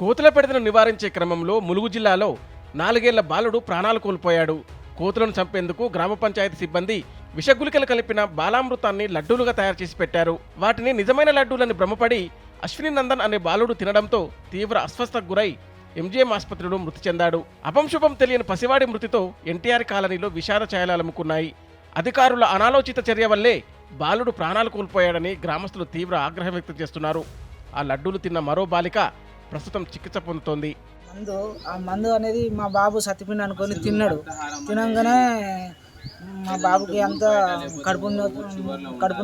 కోతుల పెడతను నివారించే క్రమంలో ములుగు జిల్లాలో 4 ఏళ్ల బాలుడు ప్రాణాలు కోల్పోయాడు. కోతులను చంపేందుకు గ్రామ పంచాయతీ సిబ్బంది విషగుళికలు కలిపిన బాలామృతాన్ని లడ్డూలుగా తయారు చేసి పెట్టారు. వాటిని నిజమైన లడ్డూలని భ్రమపడి అశ్విని నందన్ అనే బాలుడు తినడంతో తీవ్ర అస్వస్థతకు గురై ఎంజీఎం ఆసుపత్రిలో మృతి చెందాడు. అపంశుభం తెలియని పసివాడి మృతితో ఎన్టీఆర్ కాలనీలో విషాద ఛాయలు అలుముకున్నాయి. అధికారుల అనాలోచిత చర్య వల్లే బాలుడు ప్రాణాలు కోల్పోయాడని గ్రామస్తులు తీవ్ర ఆగ్రహం వ్యక్తం చేస్తున్నారు. ఆ లడ్డూలు తిన్న మరో బాలిక ప్రస్తుతం చికిత్స పొందుతోంది. ఆ మందు అనేది మా బాబు సత్తిపిండి అనుకొని తిన్నాడు. తినంగానే మా బాబుకి అంతా కడుపు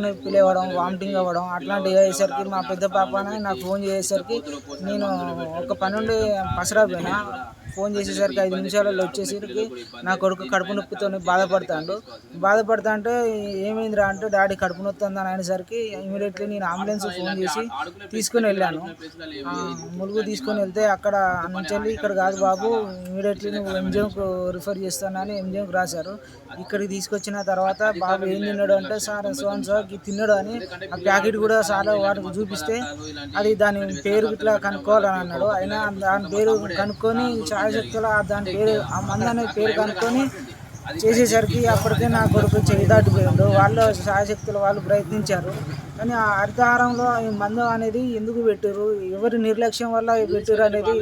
నొప్పి లేవడం, వామిటింగ్ అవ్వడం అట్లాంటివి అయ్యేసరికి మా పెద్ద పాప నాకు ఫోన్ చేసేసరికి నేను ఒక పని నుండి పసరా పోయినా. ఫోన్ చేసేసరికి 5 నిమిషాలలో వచ్చేసరికి నా కొడుకు కడుపు నొప్పితో బాధపడతా అంటే ఏమైందిరా అంటే డాడీ కడుపు నొత్తుందని అనేసరికి ఇమీడియట్లీ నేను అంబులెన్స్ ఫోన్ చేసి తీసుకుని వెళ్ళాను. ములుగు తీసుకొని వెళ్తే అక్కడ నుంచి వెళ్ళి ఇక్కడ కాదు బాబు ఇమీడియట్లీ నువ్వు ఎంజిఎంకు రిఫర్ చేస్తానని ఎంజిఎంకి రాశారు. ఇక్కడికి తీసుకొచ్చిన తర్వాత బాబు ఏం తిన్నాడు అంటే సార్ తిన్నాడు అని ఆ ప్యాకెట్ కూడా సార్ వారికి చూపిస్తే అది దాని పేరు ఇట్లా కనుక్కోవాలని అన్నాడు. అయినా దాని పేరు కనుక్కొని ఛాయశక్తుల దాని పేరు ఆ మందు అనే పేరు కనుక్కొని చేసేసరికి అప్పటికే నా కొడుకు చేయి దాటిపోయాడు. వాళ్ళు ఛాయశక్తుల వాళ్ళు ప్రయత్నించారు కానీ ఆ హరితహారంలో ఈ మందు అనేది ఎందుకు పెట్టారు, ఎవరి నిర్లక్ష్యం వల్ల పెట్టారు అనేది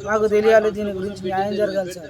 మాకు తెలియాలి. దీని గురించి న్యాయం జరగాలి సార్.